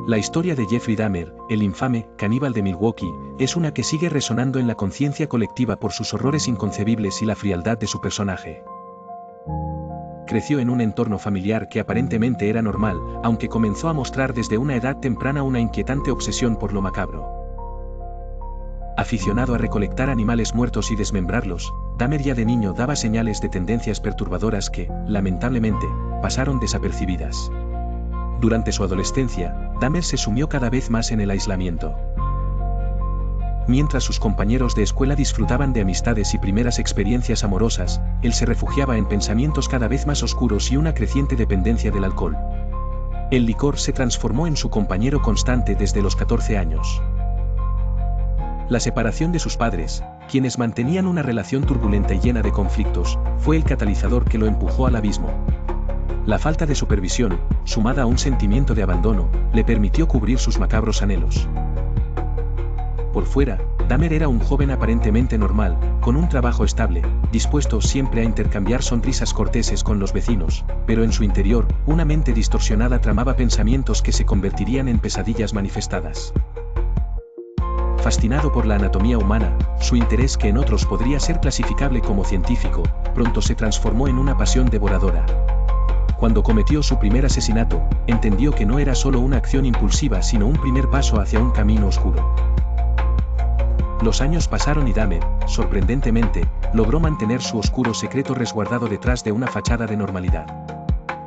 La historia de Jeffrey Dahmer, el infame caníbal de Milwaukee, es una que sigue resonando en la conciencia colectiva por sus horrores inconcebibles y la frialdad de su personaje. Creció en un entorno familiar que aparentemente era normal, aunque comenzó a mostrar desde una edad temprana una inquietante obsesión por lo macabro. Aficionado a recolectar animales muertos y desmembrarlos, Dahmer ya de niño daba señales de tendencias perturbadoras que, lamentablemente, pasaron desapercibidas. Durante su adolescencia, Dahmer se sumió cada vez más en el aislamiento. Mientras sus compañeros de escuela disfrutaban de amistades y primeras experiencias amorosas, él se refugiaba en pensamientos cada vez más oscuros y una creciente dependencia del alcohol. El licor se transformó en su compañero constante desde los 14 años. La separación de sus padres, quienes mantenían una relación turbulenta y llena de conflictos, fue el catalizador que lo empujó al abismo. La falta de supervisión, sumada a un sentimiento de abandono, le permitió cubrir sus macabros anhelos. Por fuera, Dahmer era un joven aparentemente normal, con un trabajo estable, dispuesto siempre a intercambiar sonrisas corteses con los vecinos, pero en su interior, una mente distorsionada tramaba pensamientos que se convertirían en pesadillas manifestadas. Fascinado por la anatomía humana, su interés, que en otros podría ser clasificable como científico, pronto se transformó en una pasión devoradora. Cuando cometió su primer asesinato, entendió que no era solo una acción impulsiva sino un primer paso hacia un camino oscuro. Los años pasaron y Dahmer, sorprendentemente, logró mantener su oscuro secreto resguardado detrás de una fachada de normalidad.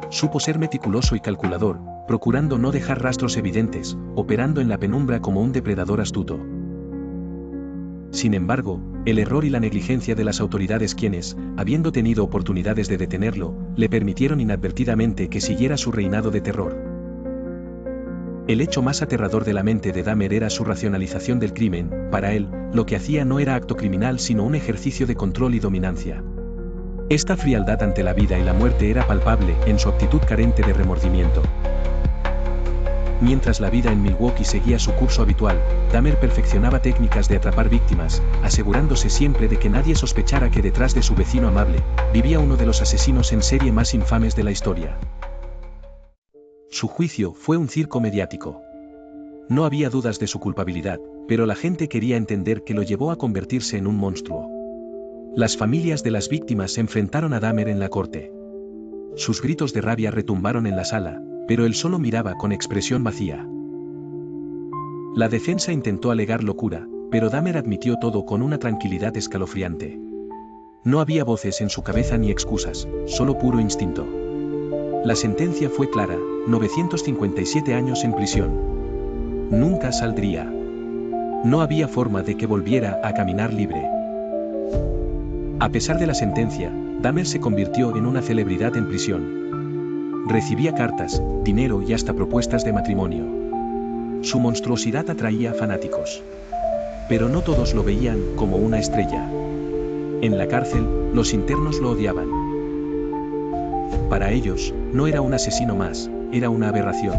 Supo ser meticuloso y calculador, procurando no dejar rastros evidentes, operando en la penumbra como un depredador astuto. Sin embargo, el error y la negligencia de las autoridades, quienes, habiendo tenido oportunidades de detenerlo, le permitieron inadvertidamente que siguiera su reinado de terror. El hecho más aterrador de la mente de Dahmer era su racionalización del crimen. Para él, lo que hacía no era acto criminal sino un ejercicio de control y dominancia. Esta frialdad ante la vida y la muerte era palpable en su actitud carente de remordimiento. Mientras la vida en Milwaukee seguía su curso habitual, Dahmer perfeccionaba técnicas de atrapar víctimas, asegurándose siempre de que nadie sospechara que detrás de su vecino amable, vivía uno de los asesinos en serie más infames de la historia. Su juicio fue un circo mediático. No había dudas de su culpabilidad, pero la gente quería entender qué lo llevó a convertirse en un monstruo. Las familias de las víctimas se enfrentaron a Dahmer en la corte. Sus gritos de rabia retumbaron en la sala, pero él solo miraba con expresión vacía. La defensa intentó alegar locura, pero Dahmer admitió todo con una tranquilidad escalofriante. No había voces en su cabeza ni excusas, solo puro instinto. La sentencia fue clara: 957 años en prisión. Nunca saldría. No había forma de que volviera a caminar libre. A pesar de la sentencia, Dahmer se convirtió en una celebridad en prisión. Recibía cartas, dinero y hasta propuestas de matrimonio. Su monstruosidad atraía a fanáticos. Pero no todos lo veían como una estrella. En la cárcel, los internos lo odiaban. Para ellos, no era un asesino más, era una aberración.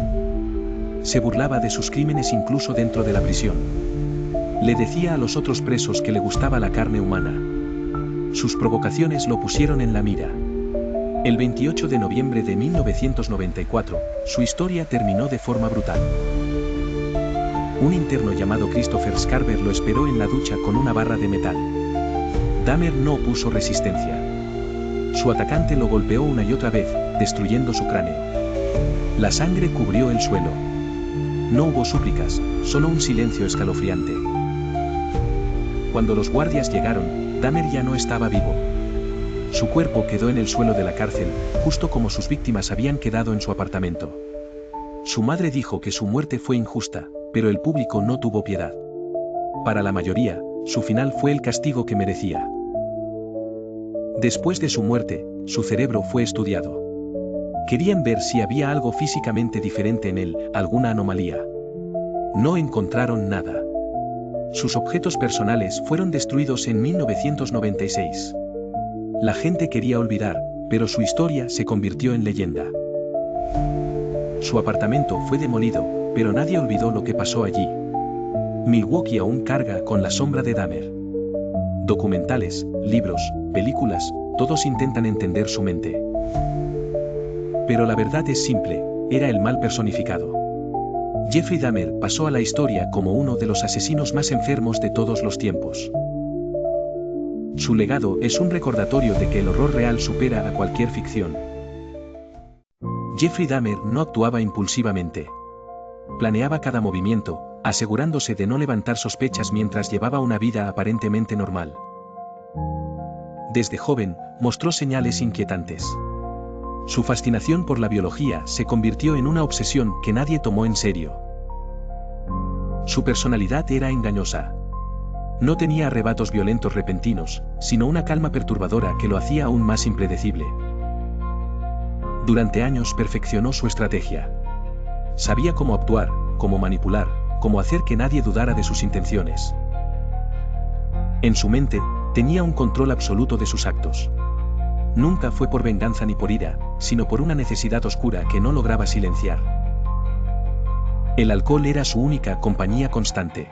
Se burlaba de sus crímenes incluso dentro de la prisión. Le decía a los otros presos que le gustaba la carne humana. Sus provocaciones lo pusieron en la mira. El 28 de noviembre de 1994, su historia terminó de forma brutal. Un interno llamado Christopher Scarver lo esperó en la ducha con una barra de metal. Dahmer no opuso resistencia. Su atacante lo golpeó una y otra vez, destruyendo su cráneo. La sangre cubrió el suelo. No hubo súplicas, solo un silencio escalofriante. Cuando los guardias llegaron, Dahmer ya no estaba vivo. Su cuerpo quedó en el suelo de la cárcel, justo como sus víctimas habían quedado en su apartamento. Su madre dijo que su muerte fue injusta, pero el público no tuvo piedad. Para la mayoría, su final fue el castigo que merecía. Después de su muerte, su cerebro fue estudiado. Querían ver si había algo físicamente diferente en él, alguna anomalía. No encontraron nada. Sus objetos personales fueron destruidos en 1996. La gente quería olvidar, pero su historia se convirtió en leyenda. Su apartamento fue demolido, pero nadie olvidó lo que pasó allí. Milwaukee aún carga con la sombra de Dahmer. Documentales, libros, películas, todos intentan entender su mente. Pero la verdad es simple: era el mal personificado. Jeffrey Dahmer pasó a la historia como uno de los asesinos más enfermos de todos los tiempos. Su legado es un recordatorio de que el horror real supera a cualquier ficción. Jeffrey Dahmer no actuaba impulsivamente. Planeaba cada movimiento, asegurándose de no levantar sospechas mientras llevaba una vida aparentemente normal. Desde joven, mostró señales inquietantes. Su fascinación por la biología se convirtió en una obsesión que nadie tomó en serio. Su personalidad era engañosa. No tenía arrebatos violentos repentinos, sino una calma perturbadora que lo hacía aún más impredecible. Durante años perfeccionó su estrategia. Sabía cómo actuar, cómo manipular, cómo hacer que nadie dudara de sus intenciones. En su mente, tenía un control absoluto de sus actos. Nunca fue por venganza ni por ira, sino por una necesidad oscura que no lograba silenciar. El alcohol era su única compañía constante.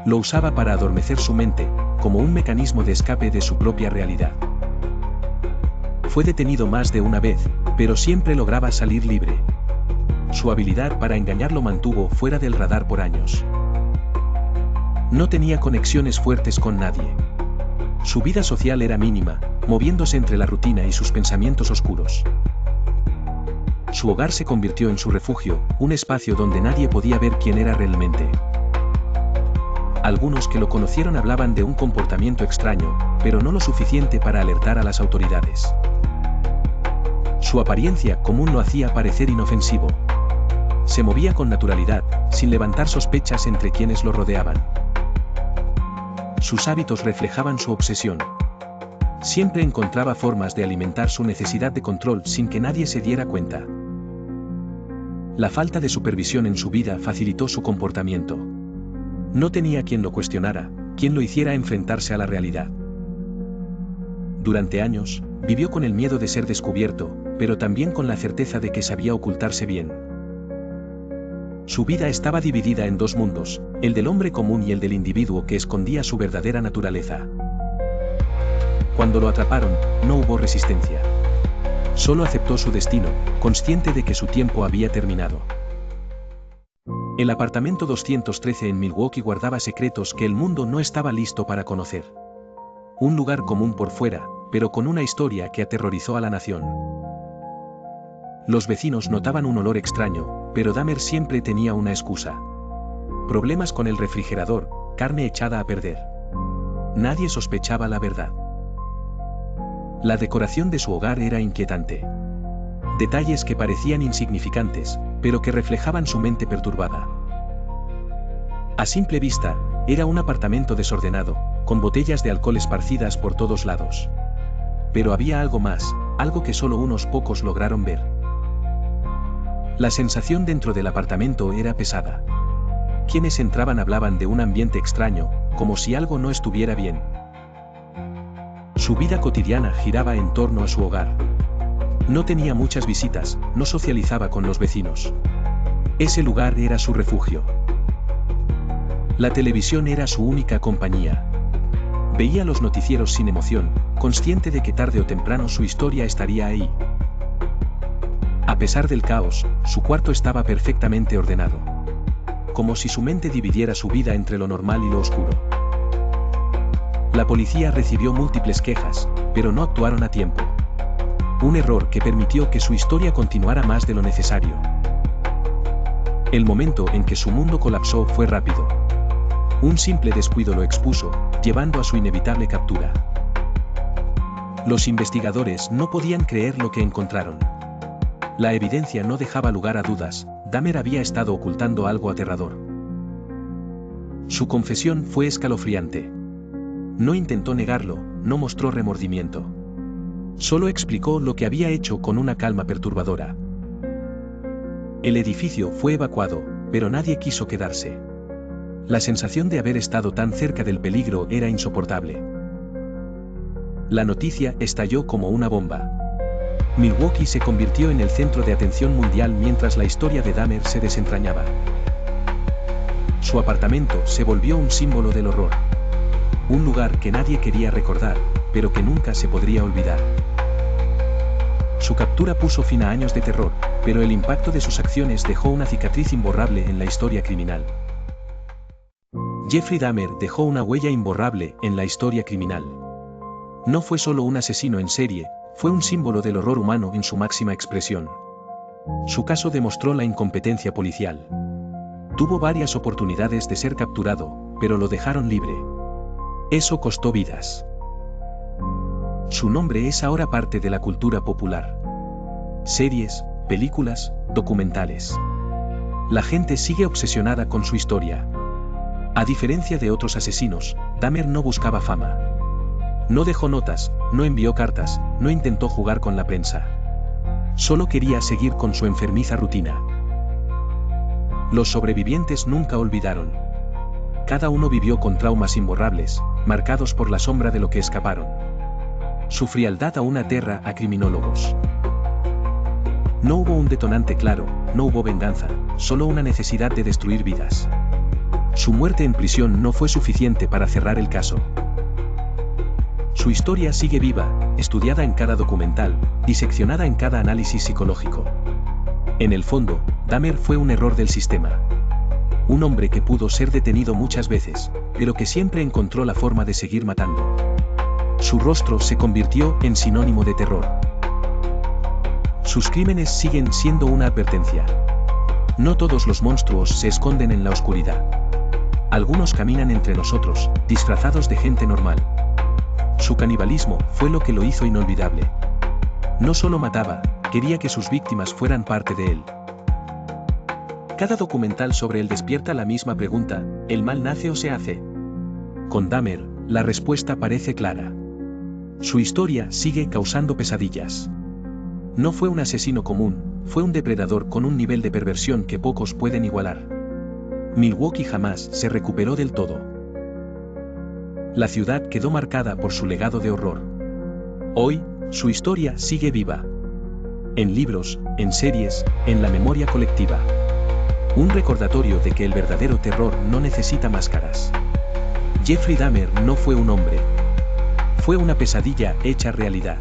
Lo usaba para adormecer su mente, como un mecanismo de escape de su propia realidad. Fue detenido más de una vez, pero siempre lograba salir libre. Su habilidad para engañar lo mantuvo fuera del radar por años. No tenía conexiones fuertes con nadie. Su vida social era mínima, moviéndose entre la rutina y sus pensamientos oscuros. Su hogar se convirtió en su refugio, un espacio donde nadie podía ver quién era realmente. Algunos que lo conocieron hablaban de un comportamiento extraño, pero no lo suficiente para alertar a las autoridades. Su apariencia común lo hacía parecer inofensivo. Se movía con naturalidad, sin levantar sospechas entre quienes lo rodeaban. Sus hábitos reflejaban su obsesión. Siempre encontraba formas de alimentar su necesidad de control sin que nadie se diera cuenta. La falta de supervisión en su vida facilitó su comportamiento. No tenía quien lo cuestionara, quien lo hiciera enfrentarse a la realidad. Durante años, vivió con el miedo de ser descubierto, pero también con la certeza de que sabía ocultarse bien. Su vida estaba dividida en dos mundos, el del hombre común y el del individuo que escondía su verdadera naturaleza. Cuando lo atraparon, no hubo resistencia. Solo aceptó su destino, consciente de que su tiempo había terminado. El apartamento 213 en Milwaukee guardaba secretos que el mundo no estaba listo para conocer. Un lugar común por fuera, pero con una historia que aterrorizó a la nación. Los vecinos notaban un olor extraño, pero Dahmer siempre tenía una excusa. Problemas con el refrigerador, carne echada a perder. Nadie sospechaba la verdad. La decoración de su hogar era inquietante. Detalles que parecían insignificantes, pero que reflejaban su mente perturbada. A simple vista, era un apartamento desordenado, con botellas de alcohol esparcidas por todos lados. Pero había algo más, algo que solo unos pocos lograron ver. La sensación dentro del apartamento era pesada. Quienes entraban hablaban de un ambiente extraño, como si algo no estuviera bien. Su vida cotidiana giraba en torno a su hogar. No tenía muchas visitas, no socializaba con los vecinos. Ese lugar era su refugio. La televisión era su única compañía. Veía los noticieros sin emoción, consciente de que tarde o temprano su historia estaría ahí. A pesar del caos, su cuarto estaba perfectamente ordenado. Como si su mente dividiera su vida entre lo normal y lo oscuro. La policía recibió múltiples quejas, pero no actuaron a tiempo. Un error que permitió que su historia continuara más de lo necesario. El momento en que su mundo colapsó fue rápido. Un simple descuido lo expuso, llevando a su inevitable captura. Los investigadores no podían creer lo que encontraron. La evidencia no dejaba lugar a dudas, Dahmer había estado ocultando algo aterrador. Su confesión fue escalofriante. No intentó negarlo, no mostró remordimiento. Solo explicó lo que había hecho con una calma perturbadora. El edificio fue evacuado, pero nadie quiso quedarse. La sensación de haber estado tan cerca del peligro era insoportable. La noticia estalló como una bomba. Milwaukee se convirtió en el centro de atención mundial mientras la historia de Dahmer se desentrañaba. Su apartamento se volvió un símbolo del horror. Un lugar que nadie quería recordar, pero que nunca se podría olvidar. Su captura puso fin a años de terror, pero el impacto de sus acciones dejó una cicatriz imborrable en la historia criminal. Jeffrey Dahmer dejó una huella imborrable en la historia criminal. No fue solo un asesino en serie, fue un símbolo del horror humano en su máxima expresión. Su caso demostró la incompetencia policial. Tuvo varias oportunidades de ser capturado, pero lo dejaron libre. Eso costó vidas. Su nombre es ahora parte de la cultura popular. Series, películas, documentales. La gente sigue obsesionada con su historia. A diferencia de otros asesinos, Dahmer no buscaba fama. No dejó notas, no envió cartas, no intentó jugar con la prensa. Solo quería seguir con su enfermiza rutina. Los sobrevivientes nunca olvidaron. Cada uno vivió con traumas imborrables, marcados por la sombra de lo que escaparon. Su frialdad aún aterra a criminólogos. No hubo un detonante claro, no hubo venganza, solo una necesidad de destruir vidas. Su muerte en prisión no fue suficiente para cerrar el caso. Su historia sigue viva, estudiada en cada documental, diseccionada en cada análisis psicológico. En el fondo, Dahmer fue un error del sistema. Un hombre que pudo ser detenido muchas veces, pero que siempre encontró la forma de seguir matando. Su rostro se convirtió en sinónimo de terror. Sus crímenes siguen siendo una advertencia. No todos los monstruos se esconden en la oscuridad. Algunos caminan entre nosotros, disfrazados de gente normal. Su canibalismo fue lo que lo hizo inolvidable. No solo mataba, quería que sus víctimas fueran parte de él. Cada documental sobre él despierta la misma pregunta: ¿el mal nace o se hace? Con Dahmer, la respuesta parece clara. Su historia sigue causando pesadillas. No fue un asesino común, fue un depredador con un nivel de perversión que pocos pueden igualar. Milwaukee jamás se recuperó del todo. La ciudad quedó marcada por su legado de horror. Hoy, su historia sigue viva. En libros, en series, en la memoria colectiva. Un recordatorio de que el verdadero terror no necesita máscaras. Jeffrey Dahmer no fue un hombre. Fue una pesadilla hecha realidad.